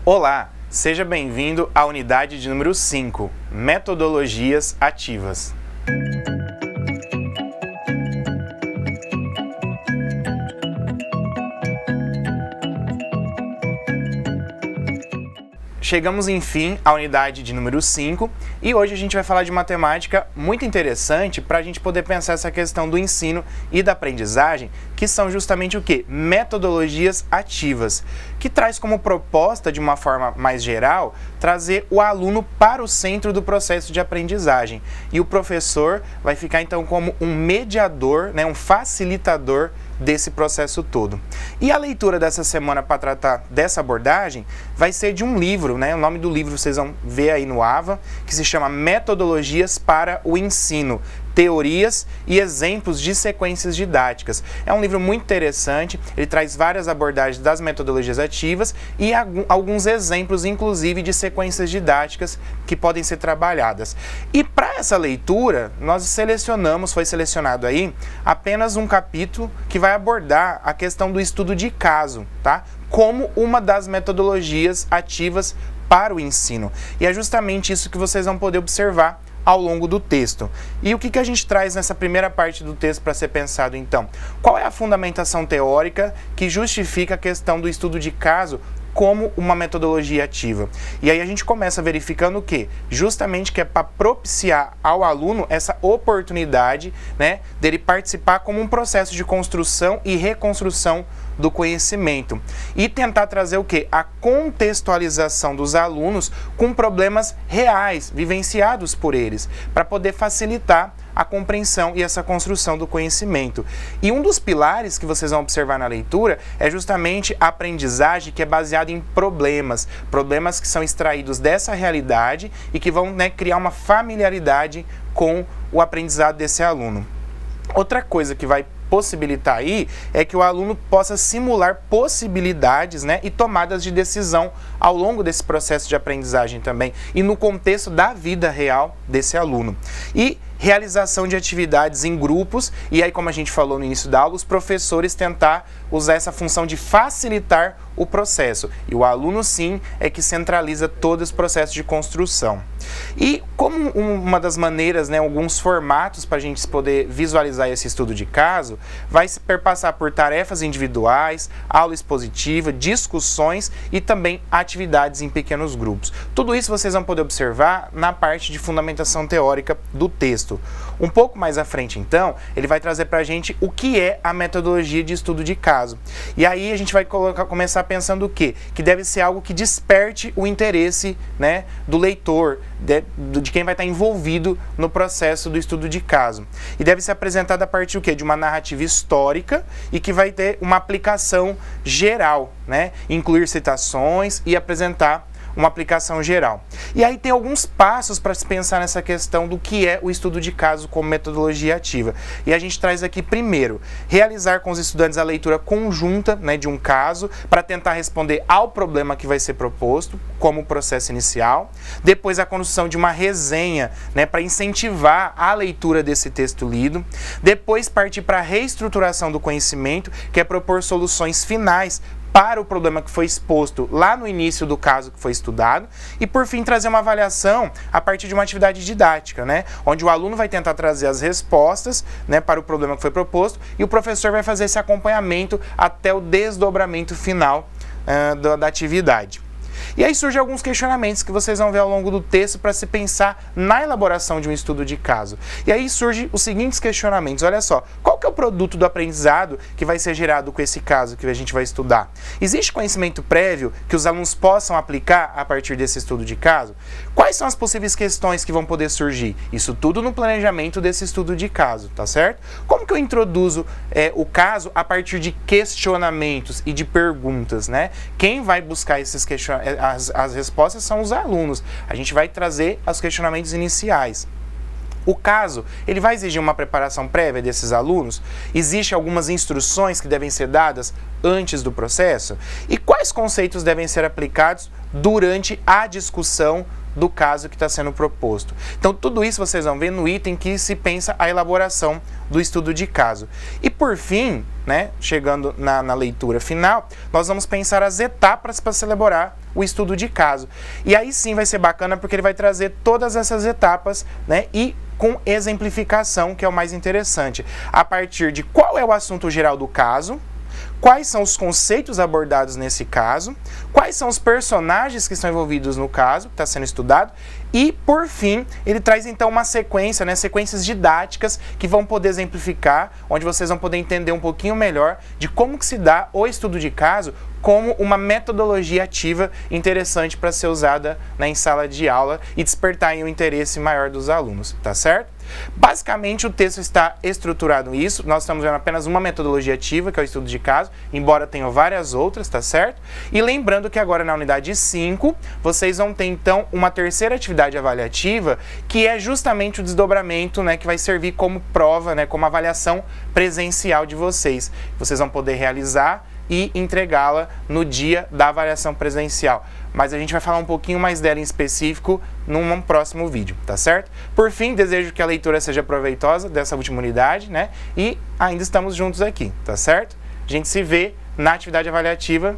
Olá, seja bem-vindo à unidade de número 5, Metodologias Ativas. Chegamos, enfim, à unidade de número 5 e hoje a gente vai falar de uma temática muito interessante para a gente poder pensar essa questão do ensino e da aprendizagem, que são justamente o quê? Metodologias ativas, que traz como proposta, de uma forma mais geral, trazer o aluno para o centro do processo de aprendizagem. E o professor vai ficar então como um mediador, um facilitador desse processo todo. E a leitura dessa semana para tratar dessa abordagem vai ser de um livro, o nome do livro vocês vão ver aí no AVA, que se chama Metodologias para o Ensino, Teorias e Exemplos de Sequências Didáticas. É um livro muito interessante, ele traz várias abordagens das metodologias ativas e alguns exemplos, inclusive, de sequências didáticas que podem ser trabalhadas. E para essa leitura, nós foi selecionado aí apenas um capítulo que vai abordar a questão do estudo de caso, tá? Como uma das metodologias ativas para o ensino. E é justamente isso que vocês vão poder observar ao longo do texto. E o que a gente traz nessa primeira parte do texto para ser pensado então? Qual é a fundamentação teórica que justifica a questão do estudo de caso como uma metodologia ativa? E aí a gente começa verificando o quê? Justamente que é para propiciar ao aluno essa oportunidade, dele participar como um processo de construção e reconstrução do conhecimento. E tentar trazer o quê? A contextualização dos alunos com problemas reais, vivenciados por eles, para poder facilitar a compreensão e essa construção do conhecimento. E um dos pilares que vocês vão observar na leitura é justamente a aprendizagem que é baseada em problemas que são extraídos dessa realidade e que vão criar uma familiaridade com o aprendizado desse aluno. Outra coisa que vai possibilitar aí é que o aluno possa simular possibilidades e tomadas de decisão ao longo desse processo de aprendizagem também e no contexto da vida real desse aluno. E realização de atividades em grupos, e aí, como a gente falou no início da aula, os professores tentar usar essa função de facilitar o processo. E o aluno, sim, é que centraliza todo esse processo de construção. E como uma das maneiras, alguns formatos para a gente poder visualizar esse estudo de caso, vai se perpassar por tarefas individuais, aula expositiva, discussões e também atividades em pequenos grupos. Tudo isso vocês vão poder observar na parte de fundamentação teórica do texto. Um pouco mais à frente, então, ele vai trazer para a gente o que é a metodologia de estudo de caso. E aí a gente vai começar pensando o quê? Que deve ser algo que desperte o interesse do leitor, de quem vai estar envolvido no processo do estudo de caso. E deve ser apresentado a partir de uma narrativa histórica e que vai ter uma aplicação geral, incluir citações e apresentar uma aplicação geral. E aí tem alguns passos para se pensar nessa questão do que é o estudo de caso como metodologia ativa. E a gente traz aqui primeiro, realizar com os estudantes a leitura conjunta de um caso para tentar responder ao problema que vai ser proposto como processo inicial. Depois a construção de uma resenha para incentivar a leitura desse texto lido. Depois partir para a reestruturação do conhecimento, que é propor soluções finais para o problema que foi exposto lá no início do caso que foi estudado e, por fim, trazer uma avaliação a partir de uma atividade didática, onde o aluno vai tentar trazer as respostas para o problema que foi proposto e o professor vai fazer esse acompanhamento até o desdobramento final da atividade. E aí surgem alguns questionamentos que vocês vão ver ao longo do texto para se pensar na elaboração de um estudo de caso. E aí surgem os seguintes questionamentos. Olha só, qual que é o produto do aprendizado que vai ser gerado com esse caso que a gente vai estudar? Existe conhecimento prévio que os alunos possam aplicar a partir desse estudo de caso? Quais são as possíveis questões que vão poder surgir? Isso tudo no planejamento desse estudo de caso, tá certo? Como que eu introduzo o caso a partir de questionamentos e de perguntas, Quem vai buscar esses questionamentos? As respostas são os alunos. A gente vai trazer os questionamentos iniciais. O caso, ele vai exigir uma preparação prévia desses alunos? Existem algumas instruções que devem ser dadas antes do processo? E quais conceitos devem ser aplicados durante a discussão do caso que está sendo proposto. Então, tudo isso vocês vão ver no item que se pensa a elaboração do estudo de caso. E por fim, né, chegando na leitura final, nós vamos pensar as etapas para se elaborar o estudo de caso. E aí sim vai ser bacana porque ele vai trazer todas essas etapas, né, e com exemplificação, que é o mais interessante. A partir de qual é o assunto geral do caso, quais são os conceitos abordados nesse caso, quais são os personagens que estão envolvidos no caso, que está sendo estudado, e, por fim, ele traz então uma sequência, né, sequências didáticas que vão poder exemplificar, onde vocês vão poder entender um pouquinho melhor de como que se dá o estudo de caso como uma metodologia ativa interessante para ser usada, né, em sala de aula e despertar aí, um interesse maior dos alunos, tá certo? Basicamente, o texto está estruturado nisso. Nós estamos vendo apenas uma metodologia ativa, que é o estudo de caso, embora tenham várias outras, tá certo? E lembrando que agora na unidade 5, vocês vão ter então uma terceira atividade avaliativa, que é justamente o desdobramento, né, que vai servir como prova, né, como avaliação presencial de vocês. Vocês vão poder realizar e entregá-la no dia da avaliação presencial. Mas a gente vai falar um pouquinho mais dela em específico num próximo vídeo, tá certo? Por fim, desejo que a leitura seja proveitosa dessa última unidade, né? E ainda estamos juntos aqui, tá certo? A gente se vê na atividade avaliativa